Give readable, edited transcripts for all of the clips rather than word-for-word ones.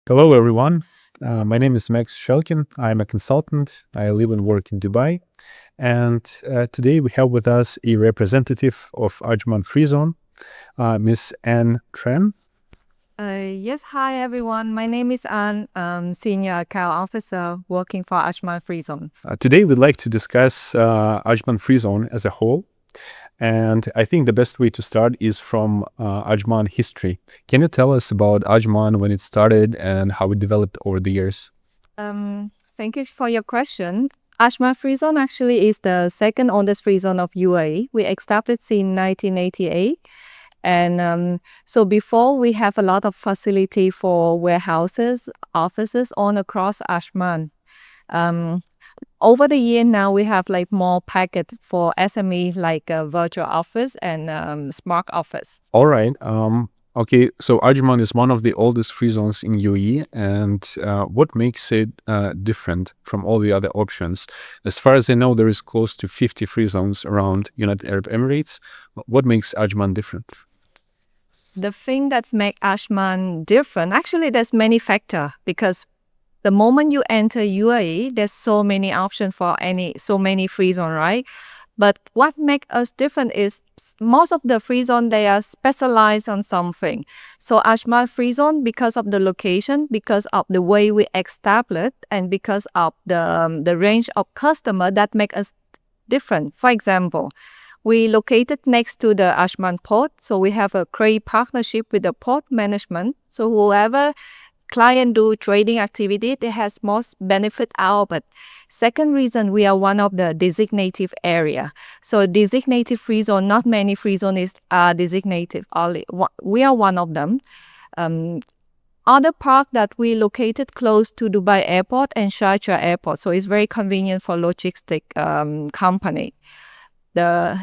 Hello, everyone. My name is Max Shelkin. I'm a consultant. I live and work in Dubai. And today we have with us a representative of Ajman Free Zone, Miss Anne Tran. Yes, hi everyone. My name is Anne, Senior Account Officer working for Ajman Free Zone. Today we'd like to discuss Ajman Free Zone as a whole. And I think the best way to start is from Ajman history. Can you tell us about Ajman, when it started and how it developed over the years? Thank you for your question. Ajman Free Zone actually is the second oldest free zone of UAE. We established in 1988. And so before we have a lot of facility for warehouses, offices all across Ajman. Um, Over the year now, we have like more packet for SME like virtual office and smart office. All right. Okay, so Ajman is one of the oldest free zones in UAE, and what makes it different from all the other options? As far as I know, there is close to 50 free zones around United Arab Emirates. What makes Ajman different? The thing that make Ajman different, actually, there's many factor because the moment you enter UAE, there's so many options for so many free zone, right? But what makes us different is most of the free zone, they are specialized on something. So Ajman Free Zone, because of the location, because of the way we establish, and because of the range of customer that make us different. For example, we located next to the Ajman port, so we have a great partnership with the port management. So whoever client do trading activity, they has most benefit out of it. Second reason, we are one of the designated area. So designated free zone, not many free zone is designated. We are one of them. Um, Other park that we located close to Dubai Airport and Sharjah Airport, so it's very convenient for logistic company. The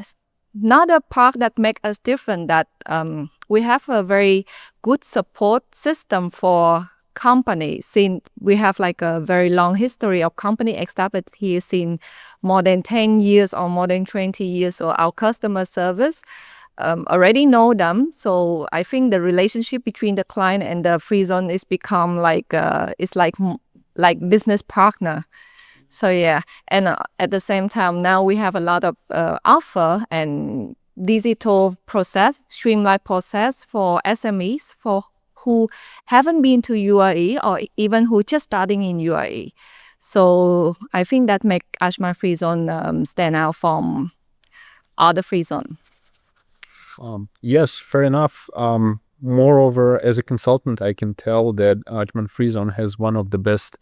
another part that make us different that we have a very good support system for company since we have like a very long history of company established here since more than 10 years or more than 20 years. So our customer service already know them. So I think the relationship between the client and the free zone is become like it's like business partner. So yeah, and at the same time, now we have a lot of offer and digital process, streamlined process for SMEs for who haven't been to UAE or even who just starting in UAE. So I think that make Ajman Free Zone stand out from other free zone. Yes, fair enough. Moreover, as a consultant, I can tell that Ajman Free Zone has one of the best,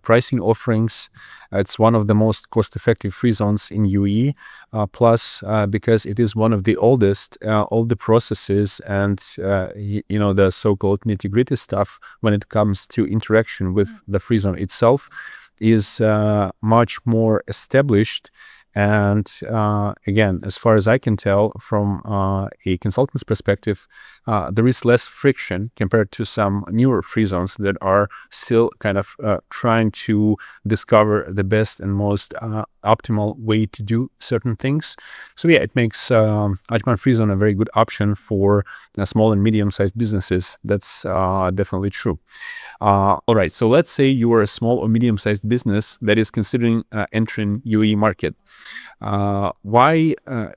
pricing offerings. It's one of the most cost-effective free zones in UAE. Plus, because it is one of the oldest, all the processes and the so-called nitty-gritty stuff when it comes to interaction with the free zone itself is much more established. And again, as far as I can tell from a consultant's perspective, there is less friction compared to some newer free zones that are still kind of trying to discover the best and most optimal way to do certain things. So yeah, it makes Ajman Free Zone a very good option for small and medium-sized businesses. That's definitely true. All right, so let's say you are a small or medium-sized business that is considering entering UAE market. Why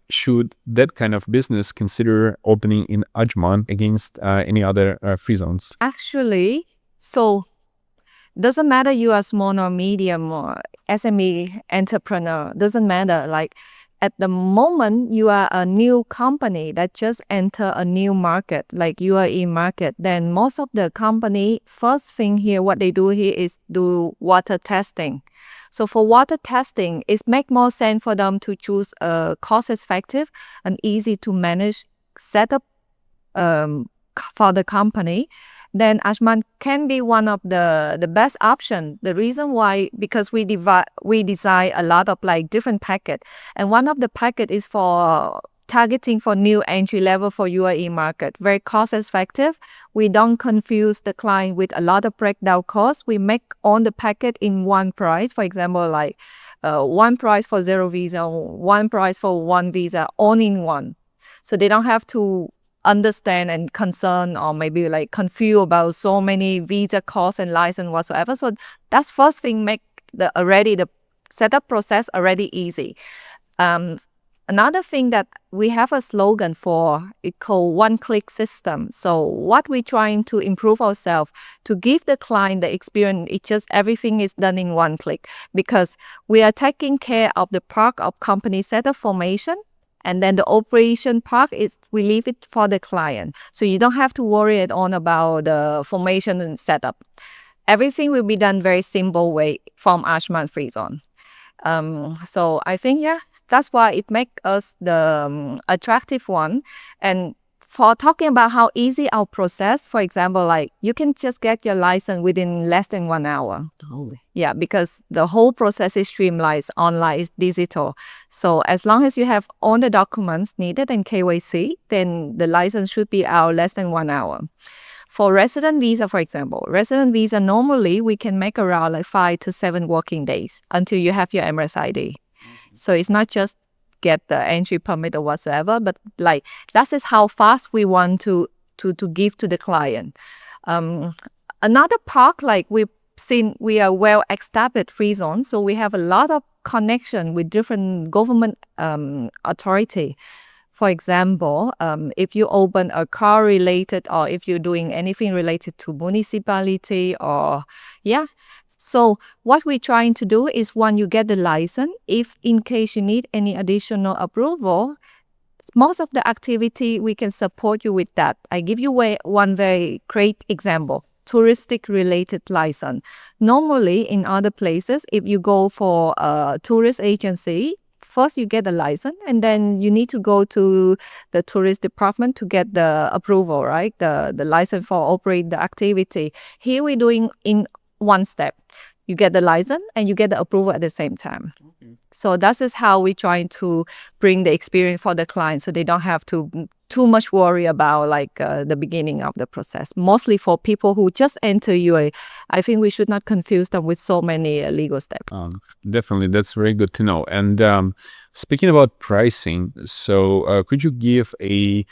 should that kind of business consider opening in Ajman against any other free zones? Actually, so doesn't matter you are small or medium or SME entrepreneur, doesn't matter. Like at the moment you are a new company that just enter a new market, like UAE market, then most of the company, first thing here, what they do here is do water testing. So for water testing, it make more sense for them to choose a cost-effective and easy to manage setup for the company, then Ajman can be one of the best option. The reason why, because we design a lot of like different packet, and one of the packet is for targeting for new entry level for UAE market, very cost effective. We don't confuse the client with a lot of breakdown costs. We make all the packet in one price. For example, like one price for zero visa, one price for one visa, all in one. So they don't have to understand and concerned or maybe like confused about so many visa costs and license whatsoever. So that's first thing make the setup process already easy. Another thing that we have a slogan for, it called one-click system. So what we're trying to improve ourselves to give the client the experience, it's just everything is done in one click because we are taking care of the part of company setup formation. And then the operation part is we leave it for the client. So you don't have to worry at all about the formation and setup. Everything will be done very simple way from Ajman Free Zone. So I think, yeah, that's why it makes us the attractive one. And for talking about how easy our process, for example, like you can just get your license within less than 1 hour. Oh, Yeah, because the whole process is streamlined, online, is digital. So as long as you have all the documents needed and KYC, then the license should be out less than 1 hour. For resident visa, for example, resident visa normally we can make around like 5 to 7 working days until you have your Emirates ID. So it's not just get the entry permit or whatsoever, but like that is how fast we want to give to the client. Another part, like we've seen, we are well established free zone, so we have a lot of connection with different government authority. For example, if you open a car related or if you're doing anything related to municipality or, yeah. So what we're trying to do is when you get the license, if in case you need any additional approval, most of the activity we can support you with that. I give you one very great example. Touristic related license. Normally in other places, if you go for a tourist agency, first you get a license and then you need to go to the tourist department to get the approval, right? The license for operate the activity. Here we're doing in one step. You get the license and you get the approval at the same time. okay. So that is how we're trying to bring the experience for the client so they don't have to too much worry about like the beginning of the process. Mostly for people who just enter UAE, I think we should not confuse them with so many legal steps. Definitely, that's very good to know. And speaking about pricing, so could you give a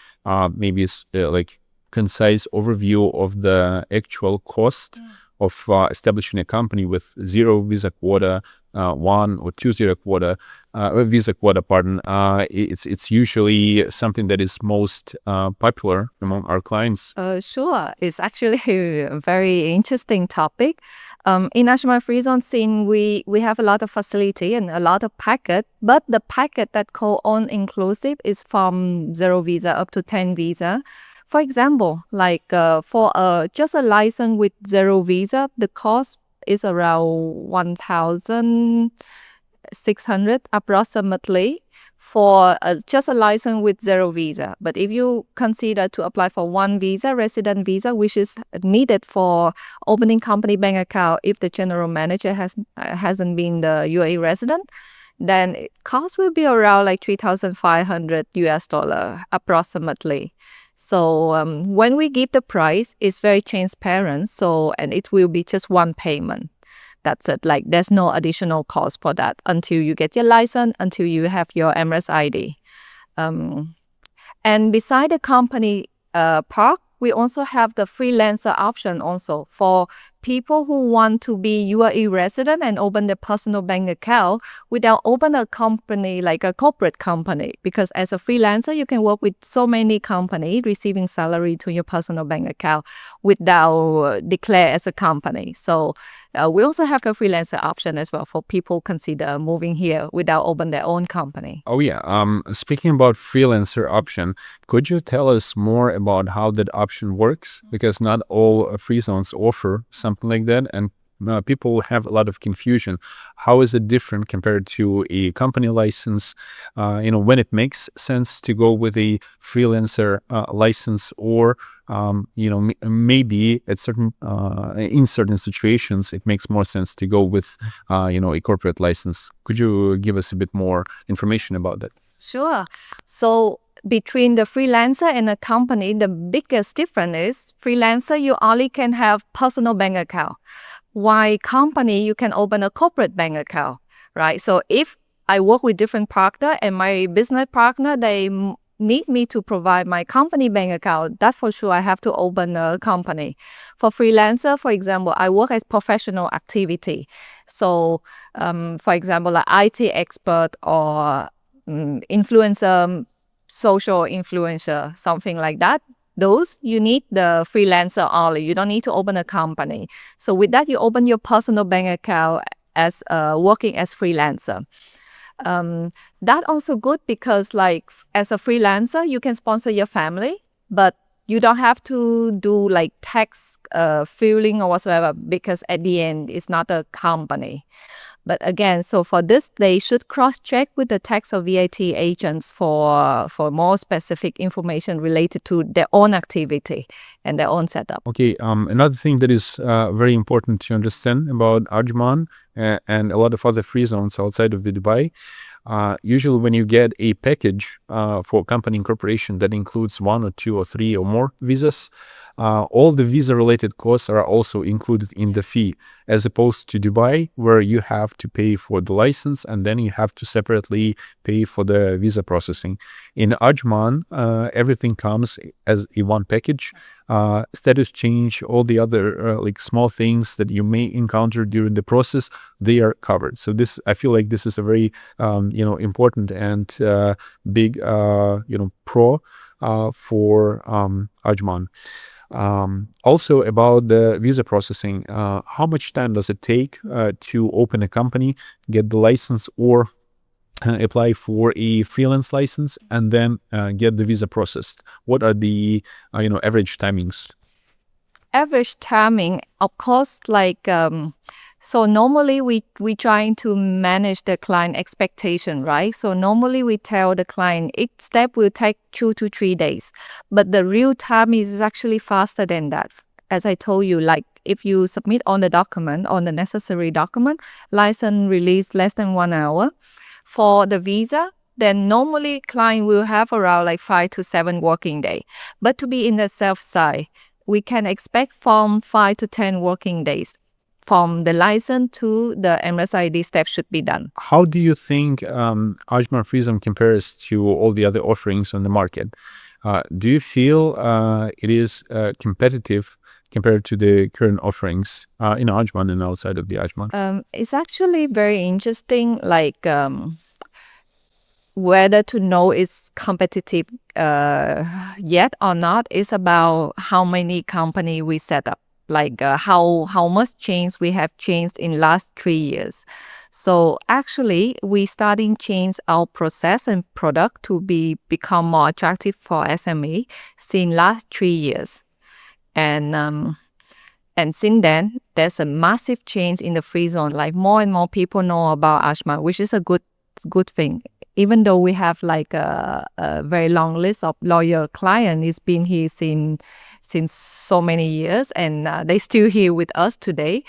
maybe like concise overview of the actual cost of establishing a company with zero visa quota, 1 or 2 zero quota, visa quota, pardon. It's usually something that is most popular among our clients. Sure. It's actually a very interesting topic. In Ajman Free Zone scene, we have a lot of facility and a lot of packet, but the packet that call on inclusive is from 0 visa up to 10 visa. For example, like for just a license with 0 visa, the cost is around 1,600 approximately for just a license with 0 visa. But if you consider to apply for 1 visa, resident visa, which is needed for opening company bank account if the general manager hasn't been the UAE resident, then it cost will be around like 3,500 US dollar approximately. So when we give the price, it's very transparent. So, and it will be just one payment. That's it. Like there's no additional cost for that until you get your license, until you have your Emirates ID. And beside the company part, we also have the freelancer option also for people who want to be UAE resident and open their personal bank account without open a company like a corporate company. Because as a freelancer, you can work with so many companies receiving salary to your personal bank account without declare as a company. So we also have a freelancer option as well for people consider moving here without open their own company. Oh yeah. Speaking about freelancer option, could you tell us more about how that option works? Because not all free zones offer something like that, and people have a lot of confusion. How is it different compared to a company license? When it makes sense to go with a freelancer license, or maybe at certain in certain situations it makes more sense to go with a corporate license. Could you give us a bit more information about that? Sure. So between the freelancer and a company, the biggest difference is freelancer, you only can have personal bank account. While company, you can open a corporate bank account, right? So if I work with different partner and my business partner, they need me to provide my company bank account, that for sure I have to open a company. For freelancer, for example, I work as professional activity. So, for example, like IT expert or influencer, social influencer, something like that. Those you need the freelancer only. You don't need to open a company. So with that, you open your personal bank account as working as freelancer. That also good because like as a freelancer, you can sponsor your family, but you don't have to do like tax filing or whatsoever because at the end it's not a company. But again, so for this, they should cross-check with the tax or VAT agents for more specific information related to their own activity and their own setup. Okay, another thing that is very important to understand about Ajman and a lot of other free zones outside of the Dubai. Usually when you get a package for company incorporation that includes 1 or 2 or 3 or more visas, all the visa related costs are also included in the fee, as opposed to Dubai, where you have to pay for the license and then you have to separately pay for the visa processing. In Ajman, everything comes as a one package. Status change, all the other like small things that you may encounter during the process, they are covered. So this, I feel like this is a very important and big pro for Ajman. Also about the visa processing, how much time does it take to open a company, get the license, or apply for a freelance license and then get the visa processed? What are the average timings? Average timing, of course, like so normally we trying to manage the client expectation, right? So normally we tell the client each step will take 2 to 3 days, but the real time is actually faster than that. As I told you, like if you submit on the necessary document, license release less than 1 hour. For the visa, then normally client will have around like 5 to 7 working day. But to be in the safe side, we can expect from 5 to 10 working days from the license to the MSID step should be done. How do you think Ajman Free Zone compares to all the other offerings on the market? Do you feel it is competitive compared to the current offerings in Ajman and outside of the Ajman? It's actually very interesting, like whether to know it's competitive yet or not is about how many company we set up, like how much change we have changed in last 3 years. So actually we starting change our process and product to become more attractive for SME since last 3 years. And since then, there's a massive change in the free zone. Like more and more people know about Ajman, which is a good thing. Even though we have like a very long list of loyal clients, it's been here since so many years, and they still here with us today,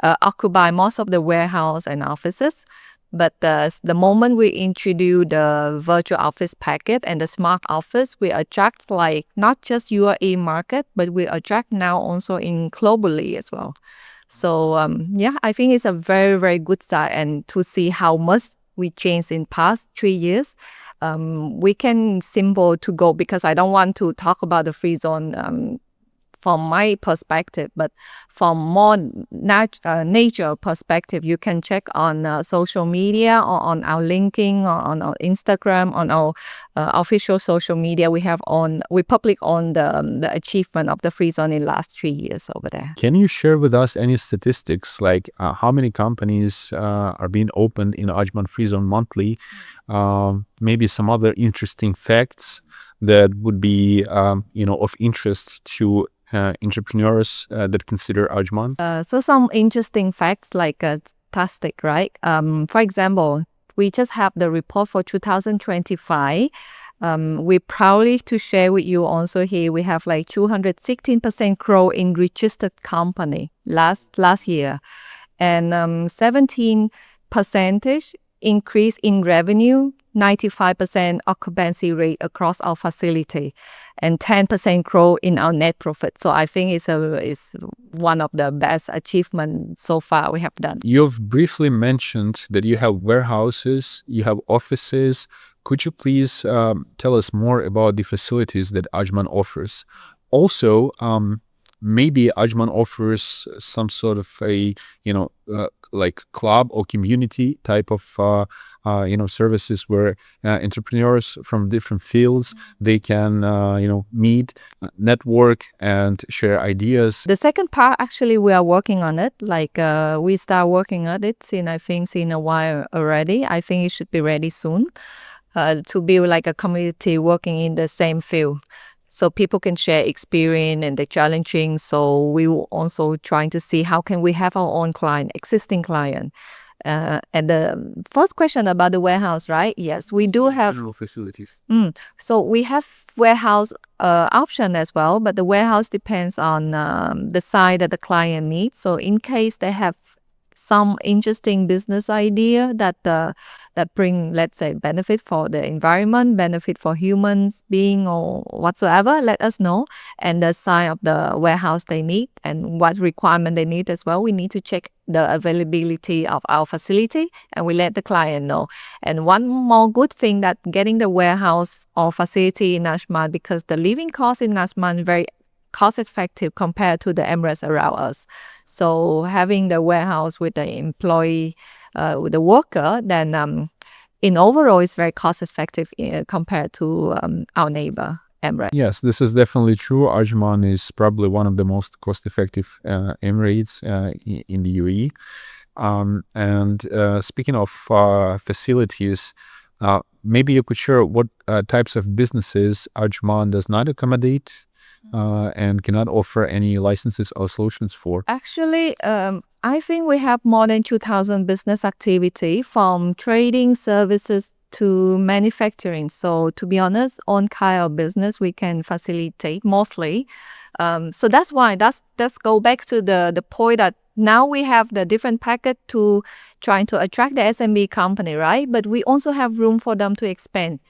occupy most of the warehouse and offices. But the moment we introduce the virtual office packet and the smart office, we attract like not just UAE market, but we attract now also in globally as well. So I think it's a very, very good start, and to see how much we changed in past 3 years, we can simple to go because I don't want to talk about the free zone from my perspective, but from more nature perspective, you can check on social media or on our linking or on our Instagram, on our official social media. We public on the achievement of the free zone in last 3 years over there. Can you share with us any statistics, like how many companies are being opened in Ajman Free Zone monthly? Maybe some other interesting facts that would be of interest to entrepreneurs that consider Ajman? So some interesting facts like statistic, right? For example, we just have the report for 2025. We proudly to share with you also here, we have like 216% growth in registered company last year, and 17% increase in revenue, 95% occupancy rate across our facility, and 10% growth in our net profit. So I think it's one of the best achievements so far we have done. You've briefly mentioned that you have warehouses, you have offices, Could you please tell us more about the facilities that Ajman offers? Also, maybe Ajman offers some sort of a, like club or community type of, services where entrepreneurs from different fields, they can, meet, network, and share ideas. The second part, actually, we are working on it. Like we start working on it I think in a while already. I think it should be ready soon to build like a community working in the same field. So people can share experience and the challenging. So we will also trying to see how can we have our own client, existing client. And the first question about the warehouse, right? Yes, we do have General facilities. So we have warehouse option as well, but the warehouse depends on the size that the client needs. So in case they have some interesting business idea that bring, let's say, benefit for the environment, benefit for humans being or whatsoever, let us know, and the size of the warehouse they need and what requirement they need as well. We need to check the availability of our facility, and we let the client know. And one more good thing that getting the warehouse or facility in Ajman, because the living cost in Ajman is very cost effective compared to the Emirates around us. So having the warehouse with the employee, with the worker, then in overall is very cost effective compared to our neighbor Emirates. Yes, this is definitely true. Ajman is probably one of the most cost-effective Emirates in the UAE. And speaking of facilities, maybe you could share what types of businesses Ajman does not accommodate and cannot offer any licenses or solutions for. Actually, I think we have more than 2,000 business activity from trading services to manufacturing. So to be honest, on kind of business we can facilitate mostly. So that's why that's go back to the point that now we have the different packet to trying to attract the SMB company, right? But we also have room for them to expand.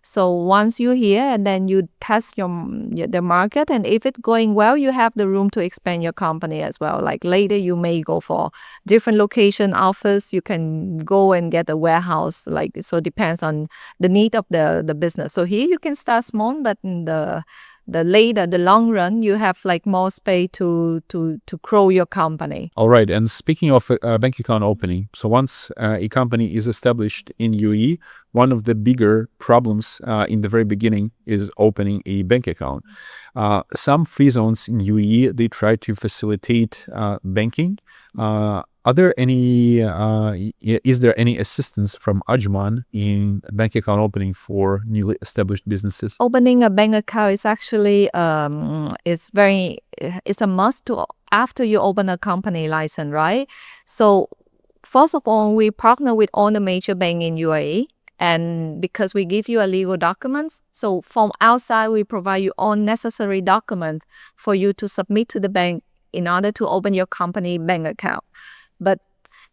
So once you're here and then you test the market, and if it's going well, you have the room to expand your company as well. Like later you may go for different location office. You can go and get a warehouse. Like so depends on the need of the business. So here you can start small, but in the later, the long run, you have like more space to grow your company. All right. And speaking of bank account opening, so once a company is established in UAE, one of the bigger problems in the very beginning is opening a bank account. Some free zones in UAE, they try to facilitate banking. Are there any, is there any assistance from Ajman in bank account opening for newly established businesses? Opening a bank account is actually it's a must to after you open a company license, right? So first of all, we partner with all the major banks in UAE. And because we give you a legal documents, so from outside we provide you all necessary documents for you to submit to the bank in order to open your company bank account. But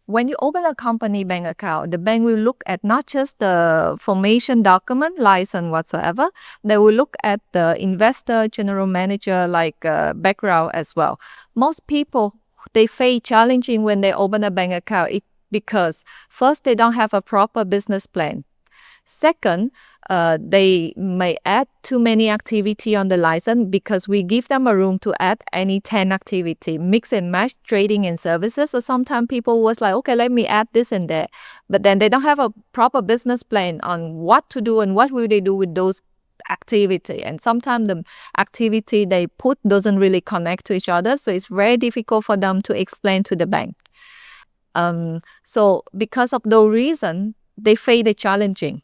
when you open a company bank account, the bank will look at not just the formation document, license whatsoever. They will look at the investor, general manager, like background as well. Most people, they face challenging when they open a bank account because first, they don't have a proper business plan. Second, they may add too many activity on the license because we give them a room to add any 10 activity, mix and match trading and services. So sometimes people was like, okay, let me add this and that. But then they don't have a proper business plan on what to do and what will they do with those activity. And sometimes the activity they put doesn't really connect to each other. So it's very difficult for them to explain to the bank. So because of those reasons, they face the challenging.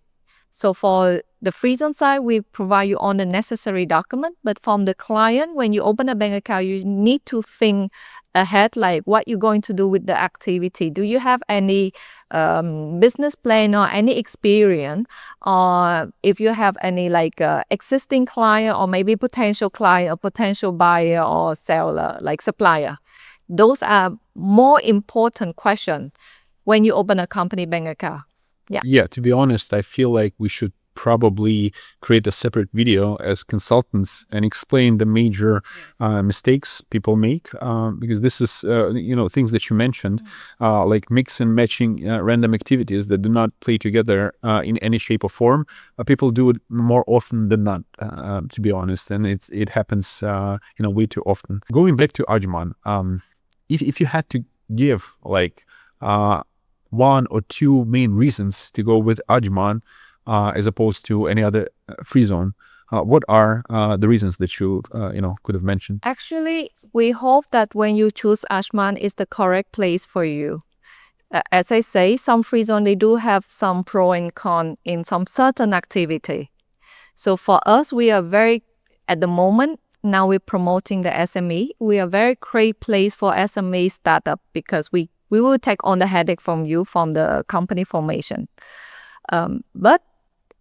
So for the free zone side, we provide you all the necessary document. But from the client, when you open a bank account, you need to think ahead, like what you're going to do with the activity. Do you have any business plan or any experience? Or if you have any like existing client or maybe potential client or potential buyer or seller, like supplier. Those are more important questions when you open a company bank account. Yeah, to be honest, I feel like we should probably create a separate video as consultants and explain the major mistakes people make, because this is things that you mentioned, like mix and matching random activities that do not play together in any shape or form. People do it more often than not, to be honest, and it happens way too often. Going back to Ajman, if you had to give like one or two main reasons to go with Ajman as opposed to any other free zone, what are the reasons that you could have mentioned? Actually, we hope that when you choose Ajman, is the correct place for you. As I say, some free zone, they do have some pro and con in some certain activity. So for us, we are very, at the moment, now we're promoting the SME. We are very great place for SME startup because we will take on the headache from you from the company formation. But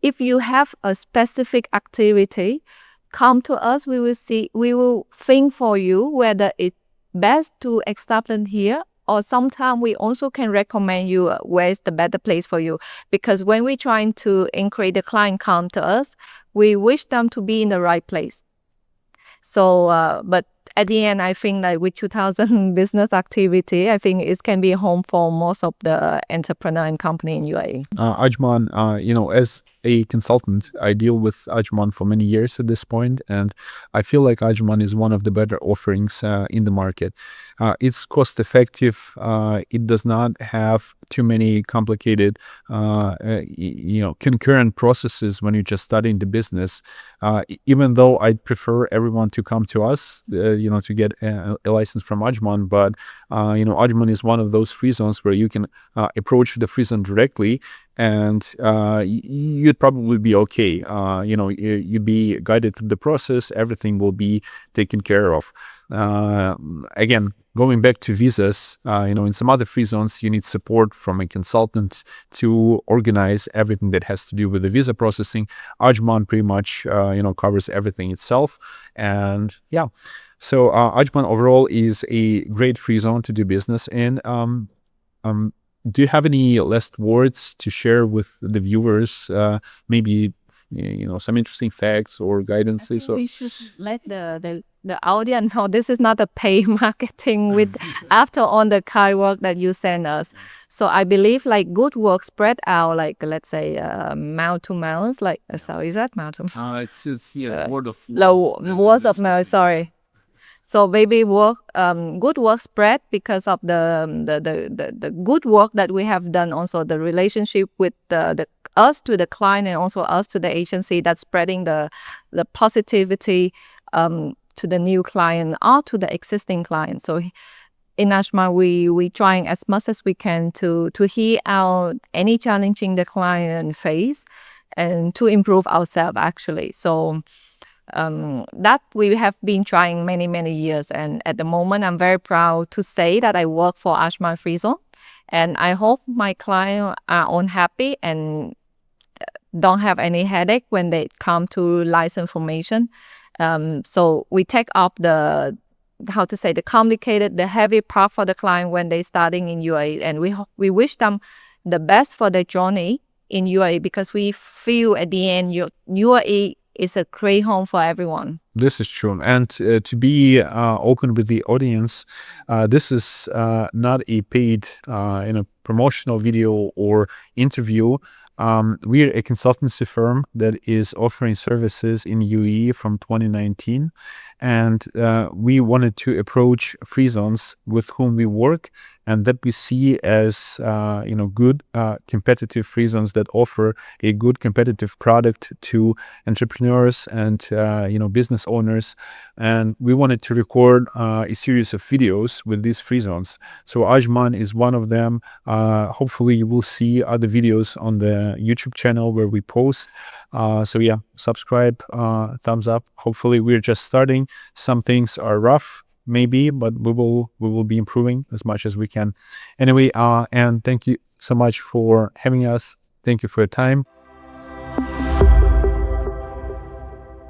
if you have a specific activity, come to us. We will think for you whether it's best to establish here, or sometimes we also can recommend you where is the better place for you. Because when we're trying to increase the client count to us, we wish them to be in the right place. So, but at the end, I think that with 2,000 business activity, I think it can be a home for most of the entrepreneur and company in UAE. Ajman, as a consultant, I deal with Ajman for many years at this point, and I feel like Ajman is one of the better offerings in the market. It's cost effective. It does not have too many complicated, concurrent processes when you're just starting the business. Even though I'd prefer everyone to come to us, to get a license from Ajman, but Ajman is one of those free zones where you can approach the free zone directly, and you'd probably be okay. You'd be guided through the process. Everything will be taken care of. Again, going back to visas, in some other free zones, you need support from a consultant to organize everything that has to do with the visa processing. Ajman pretty much, covers everything itself. And yeah, so Ajman overall is a great free zone to do business in. Do you have any last words to share with the viewers? Maybe some interesting facts or guidances. We should let the audience know this is not a paid marketing with after on the kind work that you send us. So I believe like good work spread out, like let's say mouth to mouth, like so is that mouth to mouth? It's word of Words of mouth. Sorry. So maybe good work spread because of the good work that we have done. Also the relationship with the us to the client and also us to the agency, that's spreading the positivity to the new client or to the existing client. So in Ajman, we trying as much as we can to hear out any challenging the client face and to improve ourselves actually. So that we have been trying many years, and at the moment I'm very proud to say that I work for Ajman Free Zone, and I hope my clients are all happy and don't have any headache when they come to license formation. So we take up the complicated, the heavy part for the client when they starting in UAE, and we wish them the best for their journey in UAE, because we feel at the end UAE is a great home for everyone. This is true. And to be open with the audience, this is not a paid promotional video or interview. We're a consultancy firm that is offering services in UAE from 2019, and we wanted to approach free zones with whom we work and that we see as good competitive free zones that offer a good competitive product to entrepreneurs and business owners. And we wanted to record a series of videos with these free zones. So Ajman is one of them. Hopefully you will see other videos on the YouTube channel where we post. So yeah, subscribe, thumbs up. Hopefully we're just starting. Some things are rough, maybe, but we will be improving as much as we can. Anyway, and thank you so much for having us. Thank you for your time.